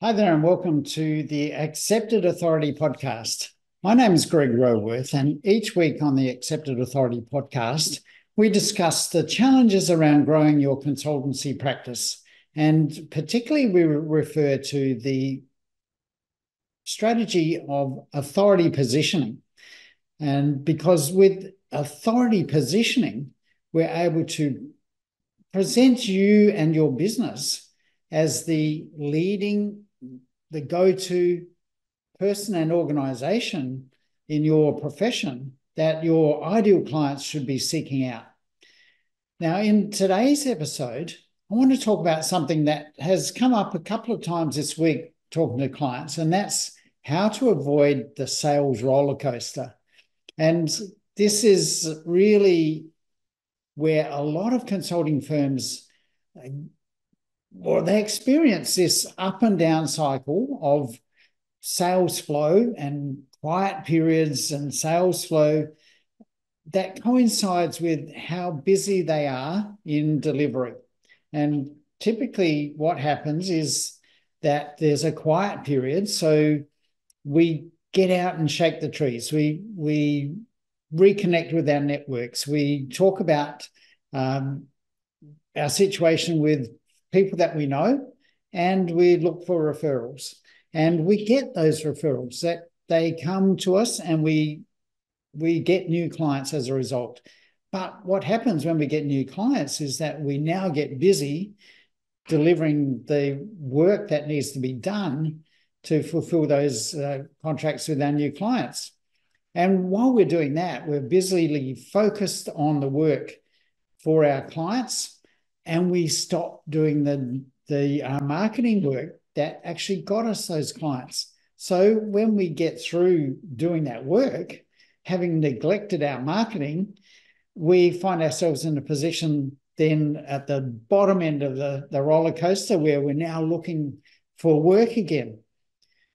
Hi there, and welcome to the Accepted Authority podcast. My name is Greg Roworth, and each week on the Accepted Authority podcast, we discuss the challenges around growing your consultancy practice. And particularly, we refer to the strategy of authority positioning. And because with authority positioning, we're able to present you and your business as the go-to person and organization in your profession that your ideal clients should be seeking out. Now, in today's episode, I want to talk about something that has come up a couple of times this week talking to clients, and that's how to avoid the sales roller coaster. And this is really where a lot of consulting firms, they experience this up and down cycle of sales flow and quiet periods and sales flow that coincides with how busy they are in delivery. And typically what happens is that there's a quiet period, so we get out and shake the trees. We reconnect with our networks. We talk about our situation with people that we know, and we look for referrals. And we get those referrals that they come to us, and we get new clients as a result. But what happens when we get new clients is that we now get busy delivering the work that needs to be done to fulfill those contracts with our new clients. And while we're doing that, we're busily focused on the work for our clients, and we stop doing the marketing work that actually got us those clients. So when we get through doing that work, having neglected our marketing, we find ourselves in a position then at the bottom end of the roller coaster where we're now looking for work again.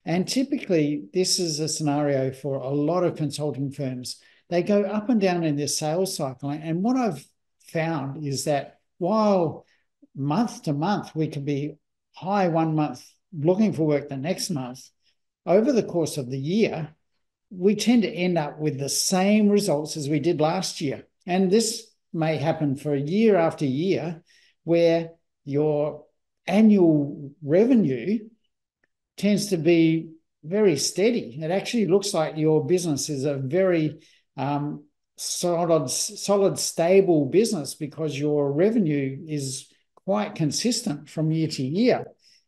And typically, this is a scenario for a lot of consulting firms. They go up and down in their sales cycle. And what I've found is that while month to month we can be high one month, looking for work the next month, over the course of the year, we tend to end up with the same results as we did last year. And this may happen for year after year, where your annual revenue tends to be very steady. It actually looks like your business is a very solid, stable business because your revenue is quite consistent from year to year.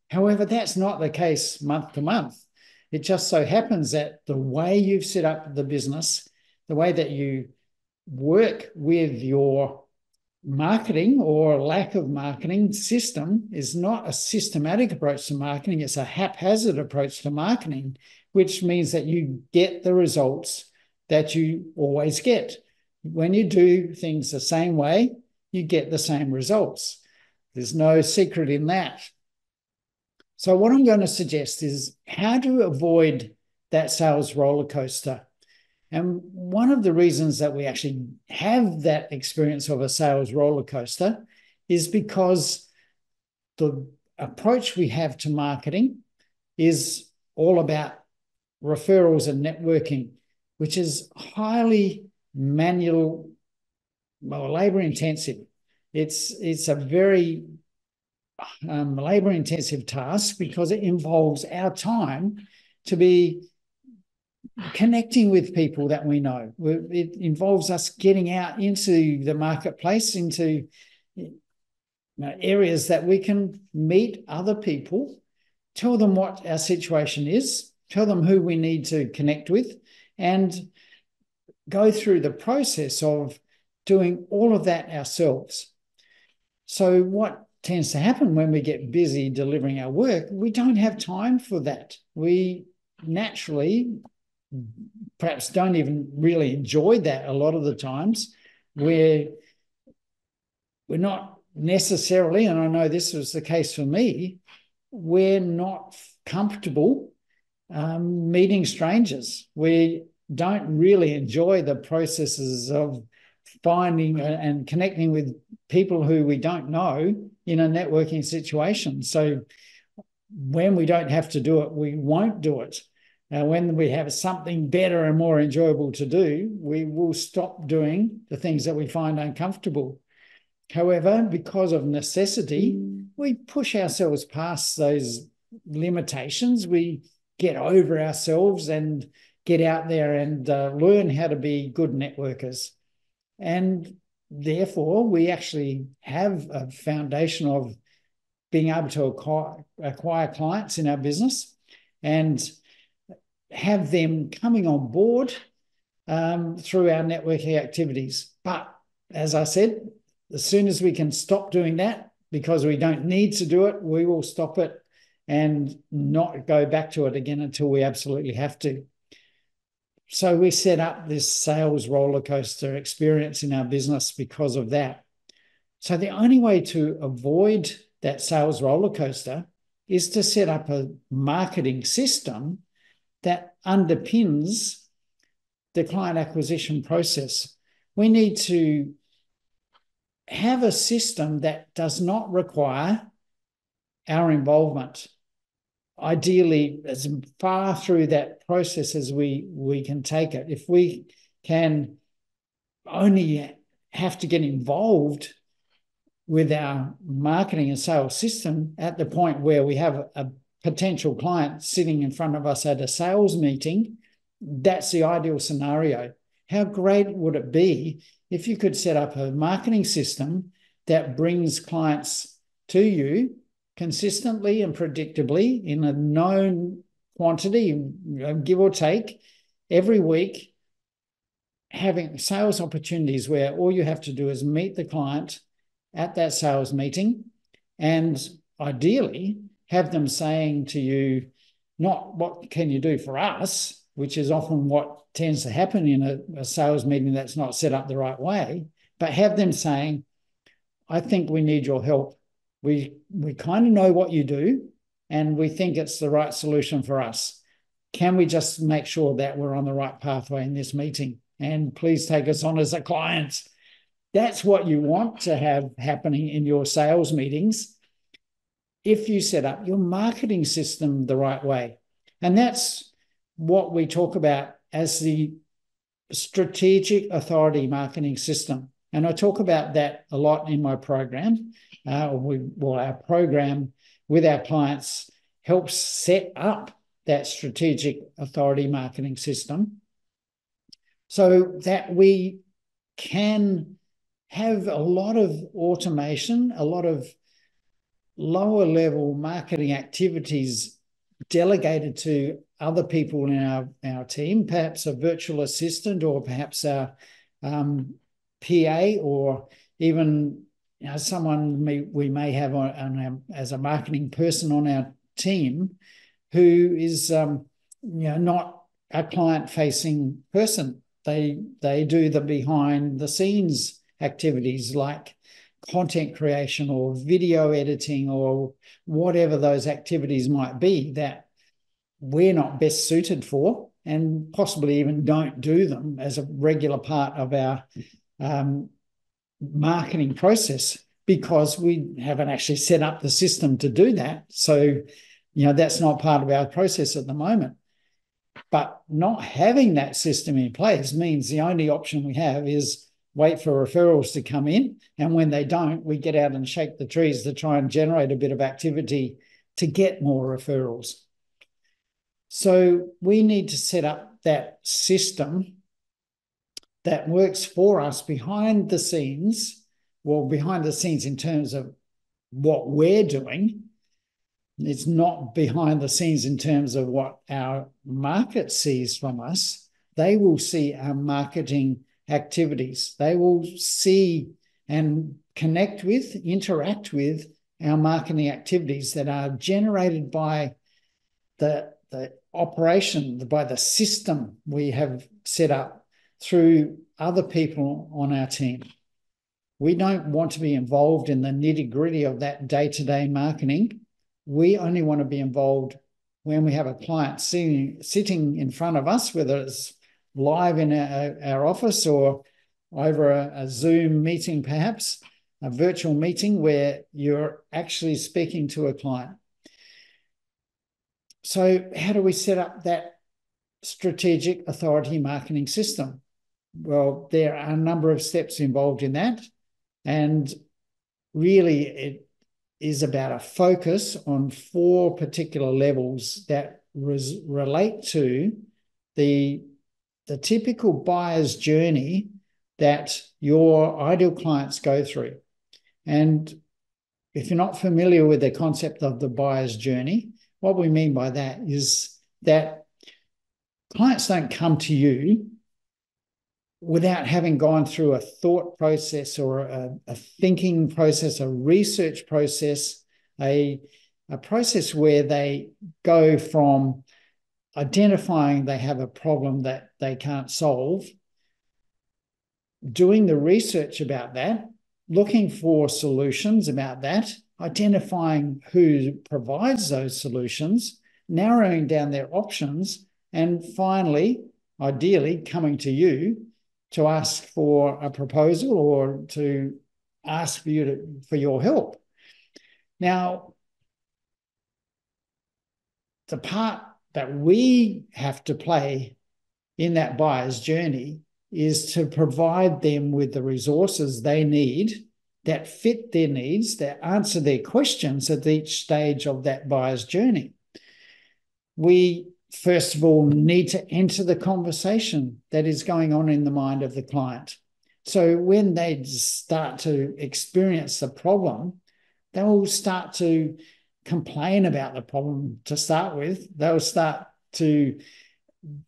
However, that's not the case month to month. It just so happens that the way you've set up the business, the way that you work with your marketing or lack of marketing system is not a systematic approach to marketing. It's a haphazard approach to marketing, which means that you get the results that you always get. When you do things the same way, you get the same results. There's no secret in that. So what I'm going to suggest is how to avoid that sales roller coaster. And one of the reasons that we actually have that experience of a sales roller coaster is because the approach we have to marketing is all about referrals and networking, which is highly manual, labor intensive. It's a very labor intensive task because it involves our time to be connecting with people that we know. It involves us getting out into the marketplace, into areas that we can meet other people, tell them what our situation is, tell them who we need to connect with, and go through the process of doing all of that ourselves. So what tends to happen when we get busy delivering our work, we don't have time for that. We naturally perhaps don't even really enjoy that a lot of the times. We're not necessarily, and I know this was the case for me, we're not comfortable meeting strangers. We don't really enjoy the processes of finding and connecting with people who we don't know in a networking situation. So when we don't have to do it, we won't do it. And when we have something better and more enjoyable to do, we will stop doing the things that we find uncomfortable. However, because of necessity, we push ourselves past those limitations. We get over ourselves and get out there and learn how to be good networkers. And therefore, we actually have a foundation of being able to acquire clients in our business and have them coming on board through our networking activities. But as I said, as soon as we can stop doing that, because we don't need to do it, we will stop it and not go back to it again until we absolutely have to. So we set up this sales roller coaster experience in our business because of that. So the only way to avoid that sales roller coaster is to set up a marketing system that underpins the client acquisition process. We need to have a system that does not require our involvement. Ideally, as far through that process as we can take it. If we can only have to get involved with our marketing and sales system at the point where we have a potential client sitting in front of us at a sales meeting, that's the ideal scenario. How great would it be if you could set up a marketing system that brings clients to you consistently and predictably in a known quantity, give or take, every week, having sales opportunities where all you have to do is meet the client at that sales meeting and ideally have them saying to you, not what can you do for us, which is often what tends to happen in a sales meeting that's not set up the right way, but have them saying, I think we need your help. We kind of know what you do and we think it's the right solution for us. Can we just make sure that we're on the right pathway in this meeting? And please take us on as a client. That's what you want to have happening in your sales meetings if you set up your marketing system the right way. And that's what we talk about as the strategic authority marketing system. And I talk about that a lot in my program. Our program with our clients helps set up that strategic authority marketing system so that we can have a lot of automation, a lot of lower level marketing activities delegated to other people in our team, perhaps a virtual assistant or perhaps our PA or even someone we may have as a marketing person on our team who is not a client-facing person. They do the behind-the-scenes activities like content creation or video editing or whatever those activities might be that we're not best suited for and possibly even don't do them as a regular part of our marketing process because we haven't actually set up the system to do that. So, that's not part of our process at the moment. But not having that system in place means the only option we have is wait for referrals to come in. And when they don't, we get out and shake the trees to try and generate a bit of activity to get more referrals. So we need to set up that system that works for us behind the scenes, behind the scenes in terms of what we're doing. It's not behind the scenes in terms of what our market sees from us. They will see our marketing activities. They will see and connect with, interact with our marketing activities that are generated by the operation, by the system we have set up through other people on our team. We don't want to be involved in the nitty-gritty of that day-to-day marketing. We only want to be involved when we have a client sitting in front of us, whether it's live in our office or over a Zoom meeting, perhaps, a virtual meeting where you're actually speaking to a client. So how do we set up that strategic authority marketing system? Well, there are a number of steps involved in that. And really, it is about a focus on 4 particular levels that relate to the typical buyer's journey that your ideal clients go through. And if you're not familiar with the concept of the buyer's journey, what we mean by that is that clients don't come to you without having gone through a thought process or a thinking process, a research process, a process where they go from identifying they have a problem that they can't solve, doing the research about that, looking for solutions about that, identifying who provides those solutions, narrowing down their options, and finally, ideally, coming to you to ask for a proposal or to ask for your help. Now, the part that we have to play in that buyer's journey is to provide them with the resources they need that fit their needs, that answer their questions at each stage of that buyer's journey. We, first of all, need to enter the conversation that is going on in the mind of the client. So when they start to experience the problem, they will start to complain about the problem to start with. They'll start to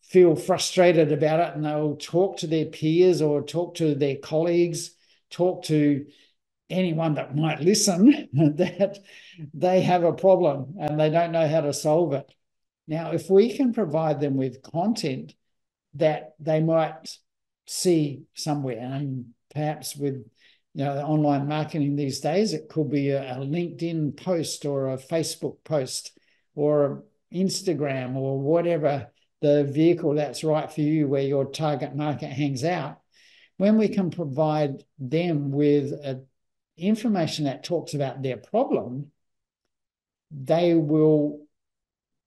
feel frustrated about it, and they'll talk to their peers or talk to their colleagues, talk to anyone that might listen that they have a problem and they don't know how to solve it. Now, if we can provide them with content that they might see somewhere, and perhaps with online marketing these days, it could be a LinkedIn post or a Facebook post or Instagram or whatever the vehicle that's right for you where your target market hangs out. When we can provide them with information that talks about their problem, they will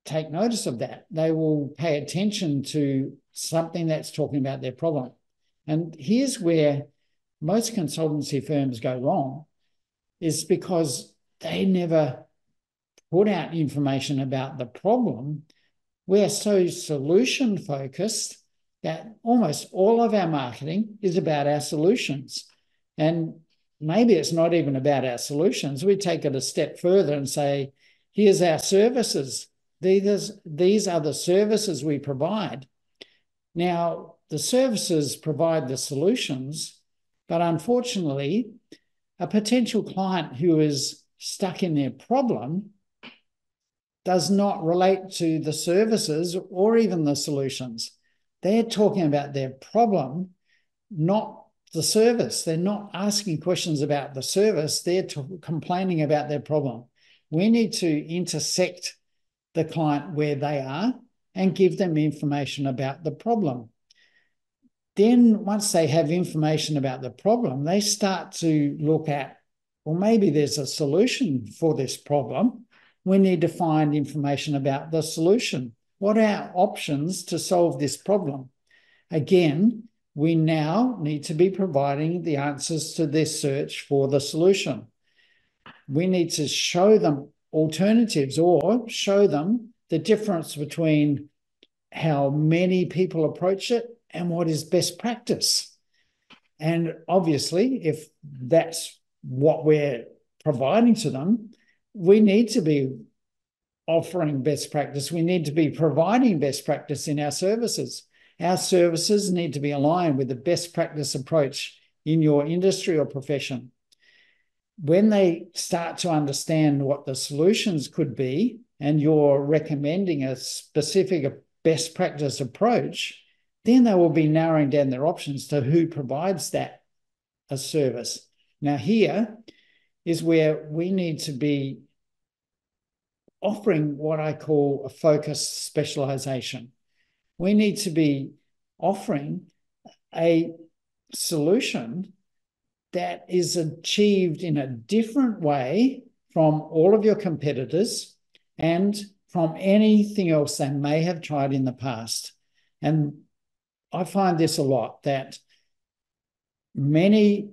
take notice of that. They will pay attention to something that's talking about their problem. And here's where most consultancy firms go wrong, is because they never put out information about the problem. We're so solution focused that almost all of our marketing is about our solutions. And maybe it's not even about our solutions. We take it a step further and say, here's our services. These are the services we provide. Now, the services provide the solutions, but unfortunately, a potential client who is stuck in their problem does not relate to the services or even the solutions. They're talking about their problem, not the service. They're not asking questions about the service. They're complaining about their problem. We need to intersect the client where they are and give them information about the problem. Then once they have information about the problem, they start to look at, well, maybe there's a solution for this problem. We need to find information about the solution. What are our options to solve this problem? Again, we now need to be providing the answers to their search for the solution. We need to show them alternatives or show them the difference between how many people approach it and what is best practice. And obviously, if that's what we're providing to them, we need to be offering best practice. We need to be providing best practice in our services. Our services need to be aligned with the best practice approach in your industry or profession. When they start to understand what the solutions could be and you're recommending a specific best practice approach, then they will be narrowing down their options to who provides that a service. Now, here is where we need to be offering what I call a focused specialization. We need to be offering a solution that is achieved in a different way from all of your competitors and from anything else they may have tried in the past. And I find this a lot, that many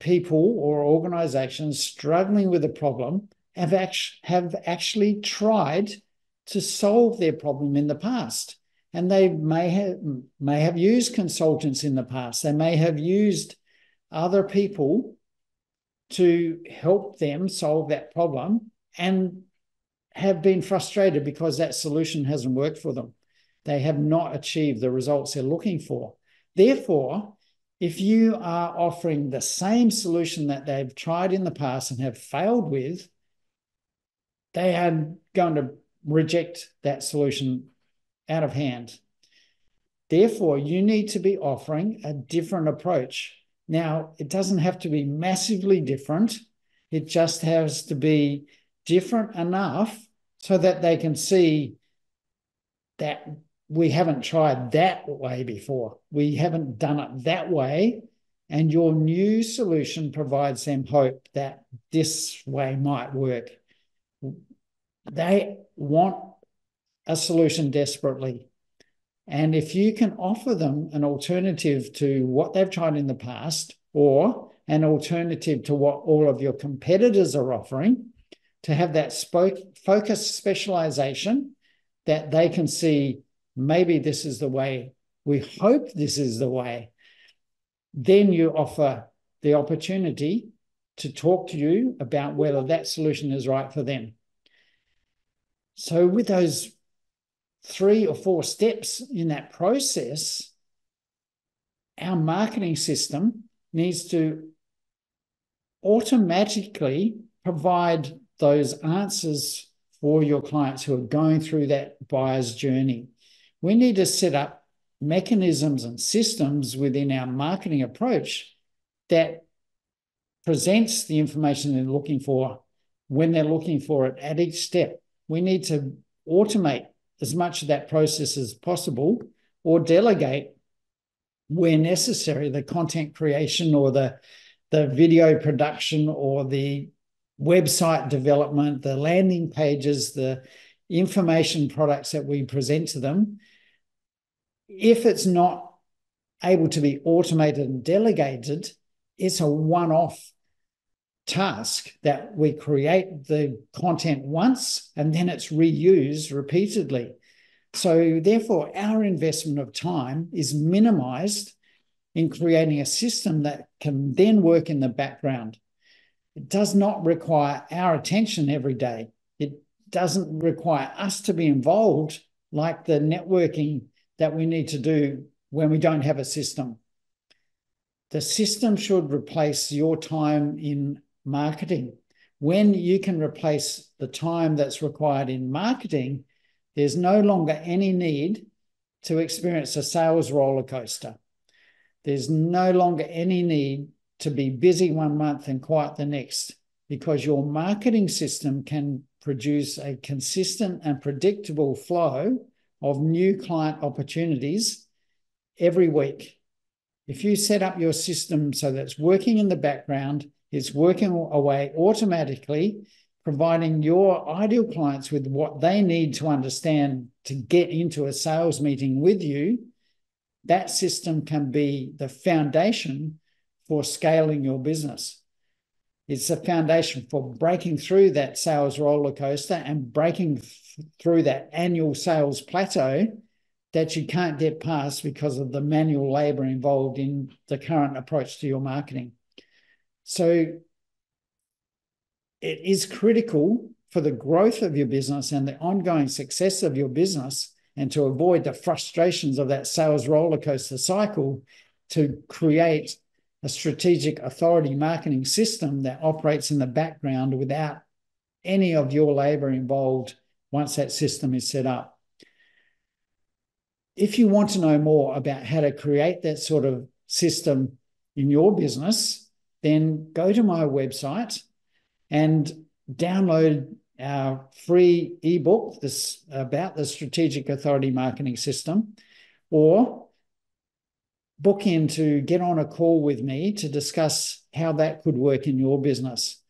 people or organizations struggling with a problem have actually tried to solve their problem in the past. And they may have used consultants in the past. They may have used other people to help them solve that problem and have been frustrated because that solution hasn't worked for them. They have not achieved the results they're looking for. Therefore, if you are offering the same solution that they've tried in the past and have failed with, they are going to reject that solution out of hand. Therefore, you need to be offering a different approach. Now, it doesn't have to be massively different. It just has to be different enough so that they can see that we haven't tried that way before. We haven't done it that way. And your new solution provides them hope that this way might work. They want a solution desperately. And if you can offer them an alternative to what they've tried in the past, or an alternative to what all of your competitors are offering, to have that focused specialization that they can see, maybe this is the way, we hope this is the way, then you offer the opportunity to talk to you about whether that solution is right for them. So with those 3 or 4 steps in that process, our marketing system needs to automatically provide those answers for your clients who are going through that buyer's journey. We need to set up mechanisms and systems within our marketing approach that presents the information they're looking for when they're looking for it at each step. We need to automate as much of that process as possible, or delegate where necessary the content creation or the video production or the website development, the landing pages, the information products that we present to them. If it's not able to be automated and delegated, it's a one-off task that we create the content once and then it's reused repeatedly. So therefore, our investment of time is minimized in creating a system that can then work in the background. It does not require our attention every day. It doesn't require us to be involved like the networking that we need to do when we don't have a system. The system should replace your time in marketing. When you can replace the time that's required in marketing, there's no longer any need to experience a sales roller coaster. There's no longer any need to be busy one month and quiet the next, because your marketing system can produce a consistent and predictable flow of new client opportunities every week. If you set up your system so that it's working in the background, it's working away automatically, providing your ideal clients with what they need to understand to get into a sales meeting with you, that system can be the foundation for scaling your business. It's a foundation for breaking through that sales roller coaster and breaking through that annual sales plateau that you can't get past because of the manual labor involved in the current approach to your marketing. So it is critical for the growth of your business and the ongoing success of your business, and to avoid the frustrations of that sales roller coaster cycle, to create a strategic authority marketing system that operates in the background without any of your labor involved once that system is set up. If you want to know more about how to create that sort of system in your business, then go to my website and download our free ebook about the strategic authority marketing system, or book in to get on a call with me to discuss how that could work in your business.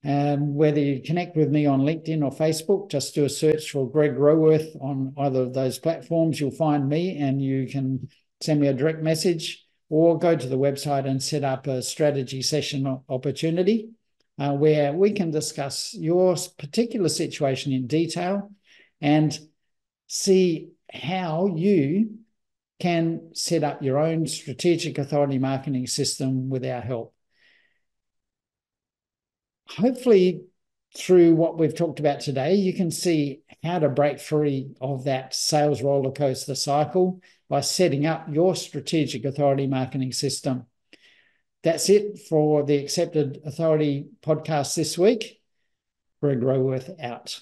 Whether you connect with me on LinkedIn or Facebook, just do a search for Greg Roworth on either of those platforms. You'll find me and you can send me a direct message or go to the website and set up a strategy session opportunity where we can discuss your particular situation in detail and see how you can set up your own strategic authority marketing system with our help. Hopefully, through what we've talked about today, you can see how to break free of that sales roller coaster cycle by setting up your strategic authority marketing system. That's it for the Accepted Authority podcast this week. Greg Roworth out.